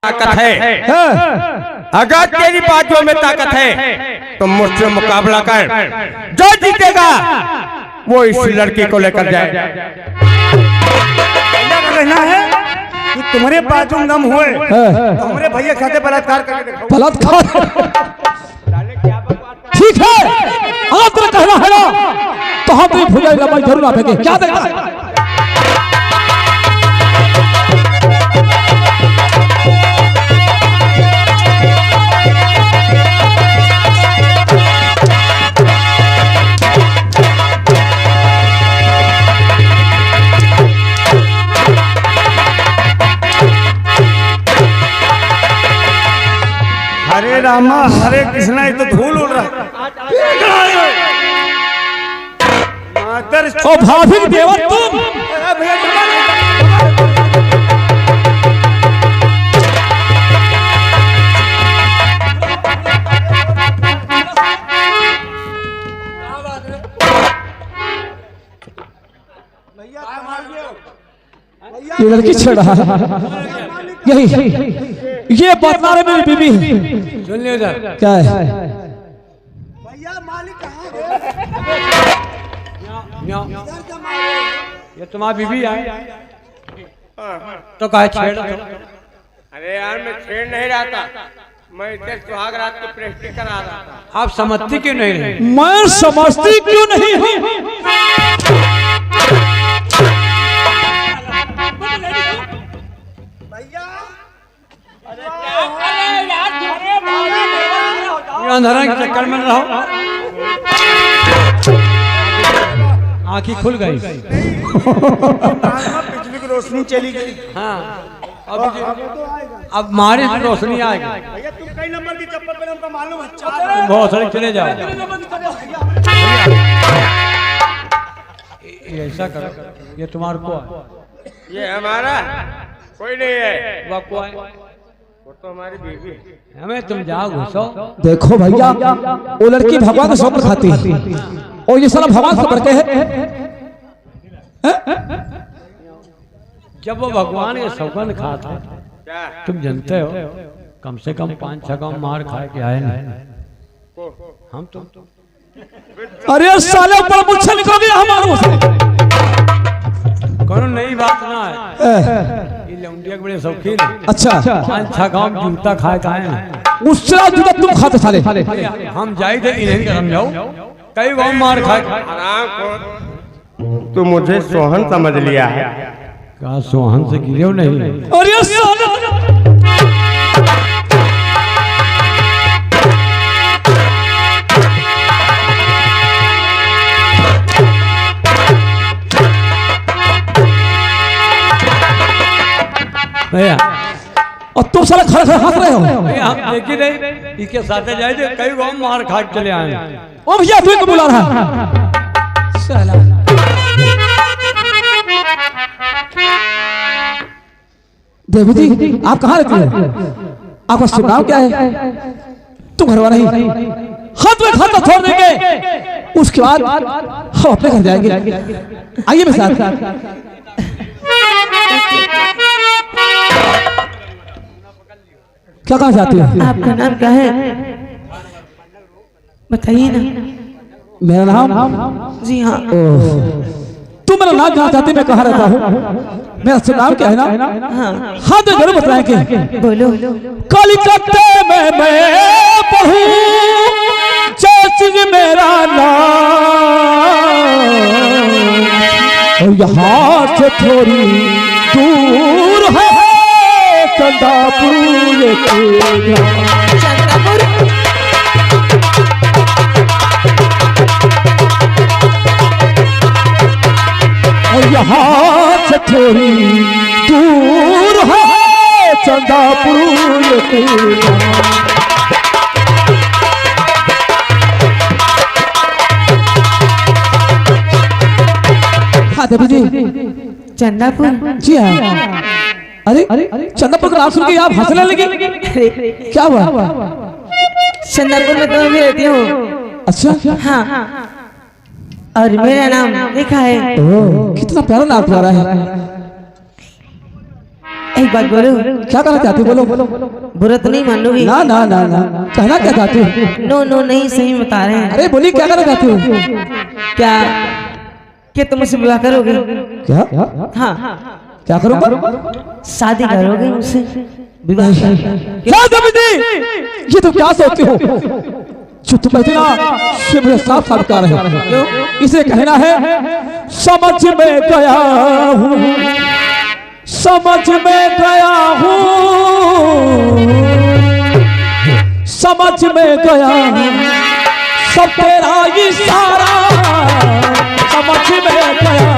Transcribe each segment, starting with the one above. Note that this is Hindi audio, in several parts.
ताकत है। अगर तेरी बातों में ताकत है तो मुझसे मुकाबला कर, जो जीतेगा वो इस लड़की को लेकर जाए। कहना है कि तुम्हारे पास जो दम हुए तो हमारे भैया खाते बलात्कार करके देखो। बलात्कार ठीक है, अगर तेरा कहना है ना तो हम तेरी भुजाई लंबाई जरूर आपेंगे। क्या देखना है? हरे रामा हरे कृष्णा, ये तो धूल उड़ रहा। ओ भाभिक देवा तुम ये लड़की छेड़ रहा यही ये बदला रे मेरी बीबी। सुन लियो सर, क्या है? भैया मालिक कहाँ है? ये तुम्हारी बीबी है तो कहे छेड़। अरे यार मैं छेड़ नहीं रहा था, मैं इधर सुहाग रात की प्रैक्टिस करा रहा था। आप समझती क्यों नहीं रहे? मैं समझती क्यों नहीं हूँ? अंधारा के चक्कर में रहो, आँखी खुल गई। बिजली की रोशनी चली गई। हाँ अब मारे से रोशनी आएगी। भैया तुम कई नंबर की चप्पल पे हमको मालूम है। बहुत सारे चले जाओ। ऐसा करो, ये तुम्हारे को है। ये हमारा कोई नहीं है, वो को है, वो तो हमारी बीवी है। हमें तुम जाओ घुसो। देखो भैया, वो लड़की भगवान का सौंप खाती है और ये साला भगवान से बढ़ के है। जब वो भगवान के सौगंध खाता तुम जानते हो, कम से कम 5-6 गांव मार खा के आए नहीं हम तुम। अरे साले ऊपर मुझसे निकल गया हमारे से। कौन नई बात ना है, ये लौंडिया के बड़े शौकीन है। अच्छा 5-6 गांव जूता खाए खाए हैं। उससे जूता तुम खाते साले। हम जाए थे इन्हें का समझाओ, कई गांव मार खाए। तू मुझे सोहन समझ लिया है। का सोहन से गिरे नहीं? अरे साले भैया और तुम साले खड़े खड़े हंस रहे हो। हम देखी नहीं, इसके साथ जाए थे कई गांव मार खा के चले आए। ओ भैया तू को बुला रहा है साला। देवी जी आप कहाँ रहती हैं? आपका शुभ नाम क्या है? तुम घर वाला नहीं, हाथ में खाता छोड़ देंगे, उसके बाद हम अपने घर जाएंगे। आइए मेरे साथ। क्या कहा चाहती हो? आपका नाम क्या है बताइए ना। मेरा नाम? जी हाँ। तुम मेरा नाम जानना चाहती मैं कहाँ रहता हूँ? मेरा शुभ नाम क्या है ना? हाँ तो जरूर बताएंगे। बोलो। कलकत्ते में मैं पढ़ूं चर्च मेरा नाम, यहाँ से थोड़ी दूर है चंदापुर। और यहाँ से थोड़ी दूर है चंदापुर। हाँ देवी जी। चंदापुर? जी हाँ। अरे चंदापुर का नाम सुन के आप हंसने लगे, क्या हुआ? चंदापुर में तो मैं भी रहती हूँ। अच्छा हाँ, और मेरा नाम लिखा है। कितना प्यारा नाम तुम्हारा है। एक बात बोलो। क्या कहना चाहती हो? बोलो। बुरा तो नहीं मान लोगी? ना ना ना ना, कहना क्या चाहती हो? नो नो नहीं, सही बता रहे हैं। अरे बोली, क्या कहना चाहती हो? क्या तुम मुझसे विवाह करोगे? क्या? हाँ, क्या करूँगा? शादी करोगे मुझसे? विवाह क्या देवी, ये तो क्या सोचती हो? जो तुम कहती ना, ये मुझे साफ साफ बता रहे हैं। इसे कहना है समझ में गया हूँ, समझ में गया हूँ, समझ में गया हूँ, सब तेरा इशारा समझ में गया।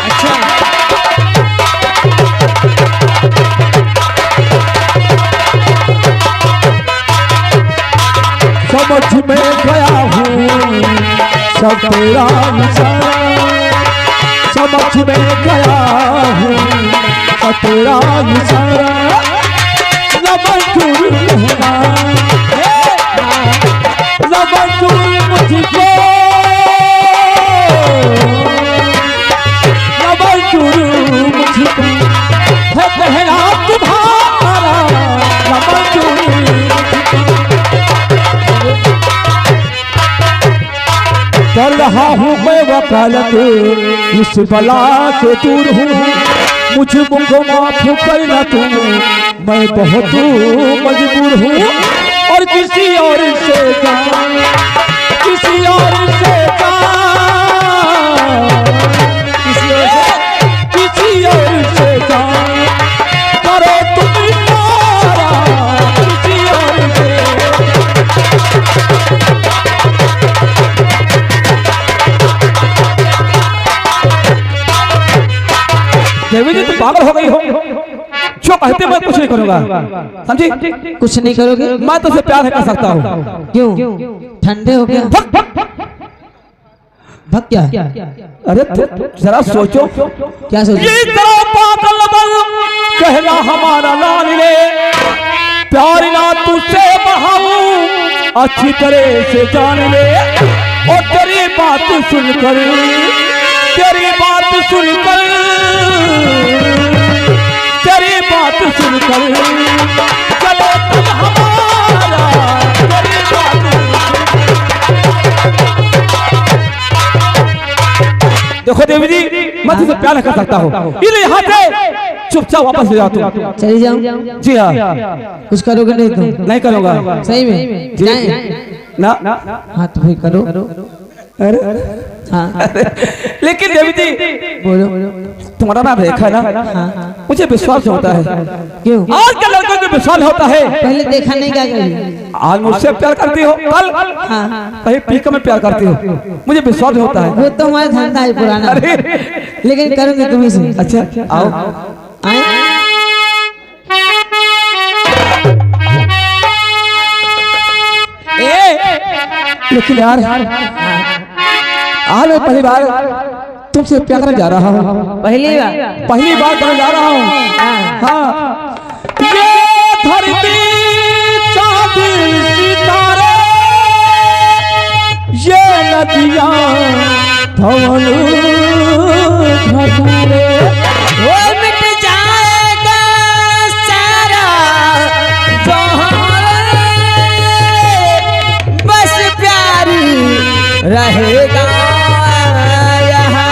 अच्छा, समझ में गया हूँ, सब तेरा इशारा समझ में गया हूँ, सब तेरा इशारा लबंचूर होना, लबंचूर मुझको, लबंचूर मुझको है कहना तुम्हारा, लबंचूर कर रहा हूँ मैं वकालत, इस बला से दूर हूँ, मुझको माफ करना तुम, मैं बहुत मजबूर हूँ, और किसी और से किसी और से किसी और से करो तुम इशारा, किसी और से। देवी जी तुम पागल हो गई हो, जो कहते मैं कुछ नहीं करूंगा, समझी? कुछ नहीं करोगे? मैं तुझसे प्यार कर सकता हूँ। क्यों? ठंडे हो गया? भग क्या? अरे जरा सोचो, क्या सोचो? ये तेरा पागल बन कहना हमारा लाल रे, प्यार ना तुझसे बहाऊं अच्छी तरह से जान ले, और तेरी बात सुनकर, तेरी बात सुनकर, तेरी बात सुनकर चलो तब हमारा, तेरी बात देखो देवी जी, मैं तुझसे प्यार कर सकता हूँ, इसलिए यहाँ से चुपचाप वापस ले जाओ तुम। चली जाऊं? जी हाँ। कुछ करोगे नहीं तुम? नहीं करूँगा। सही में? जाएं? ना। हाँ तो फिर करो। अरे हाँ लेकिन देवी जी बोलो। तुम्हारा नाम देखा ना, मुझे विश्वास होता है। क्यों? आज के लड़कों को विश्वास होता है। पहले देखा नहीं क्या करी? आज मुझसे प्यार करती हो, कल कहीं पीकर में प्यार करती हो, मुझे विश्वास होता है। वो तो हमारा धंधा है पुराना, लेकिन करूंगी तुम्हें से। अच्छा आओ। लेकिन यार आज मैं पहली बार तुमसे प्यार करने जा रहा हूँ, पहली बार करने जा रहा हूँ। हाँ ये धरती चांद सितारे, ये नदियाँ धवल धरती, वो मिट जाएगा सारा जहां, बस प्यार रहेगा यहाँ।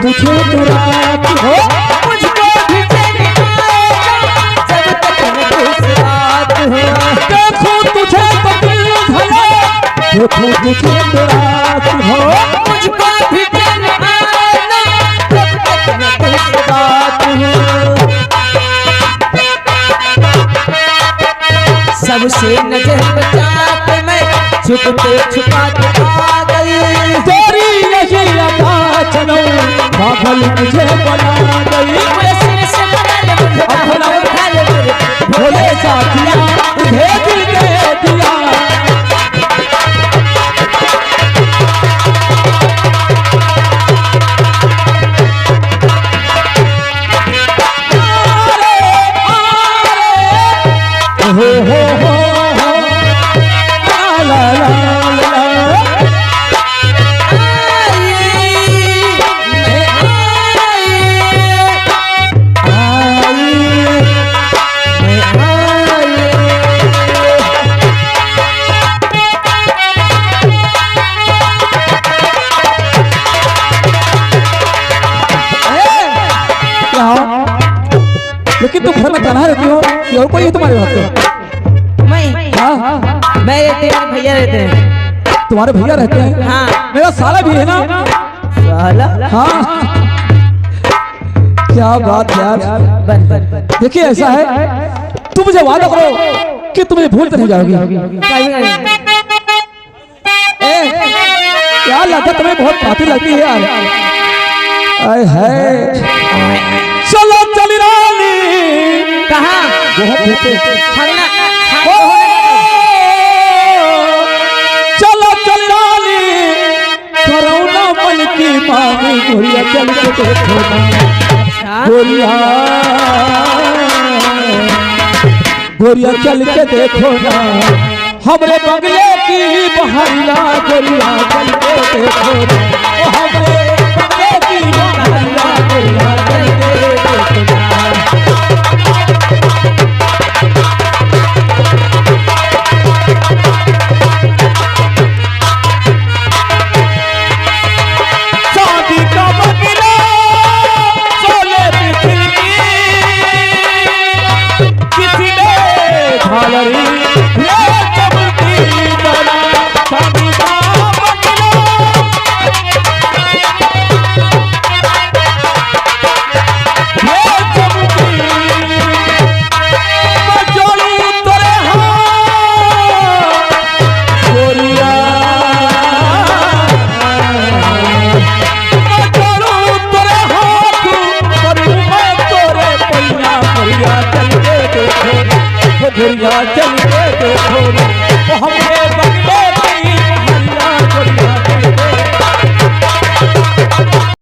तुझे तो रात हो मुझको भी चैन आएगा जब तक मैं खुश रात हो। देखो तुझे तो दिल धड़े देखो तुझे तो रात हो मुझको भी चैन आएगा जब तक मैं खुश रात हो। सबसे नजर बचा के मैं छुपते छुपाते आ गई। तेरी यही अदा चलो पागल मुझे बना गई। सिर से बदल मुझे अपना उठा ले मेरे भोले साथिया तुझे दिल दे दिया। हो ला ला ला लेकिन तुम घर में तनहा रहती हो और कोई है तुम्हारे हाथ में? मैं हाँ मैं रहते हैं भैया रहते हैं। तुम्हारे भैया रहते हैं? हाँ मेरा साला भी है ना? साला हाँ क्या बात यार। बन बन बन देखिए ऐसा है तुम मुझे वादा करो कि तुम मुझे भूलते नहीं जाओगी। यार लगता तुम्हें बहुत पाती लगती है यार। आए है चलो चली रानी कहाँ खाना चलो चली रानी करोना मन की मांगी गोरिया चल के देखो ना गोरिया गोरिया चल के देखो ना हमरे बंगले की बहरिया गोरिया चल के देखो ना हमरे बंगले की बहरिया गोरिया चल के देखो ना। शादी का बंगला सोले की खिड़की किसी ने झालरी ले चमकी बना। शादी का बंगला ले चमकी मैं जोड़ू तेरे हाथ गोरिया मैं जोड़ू तेरे हाथ करूँ मैं तोरे पैया गोरिया चल के देखो गोरिया चल के देखो हमने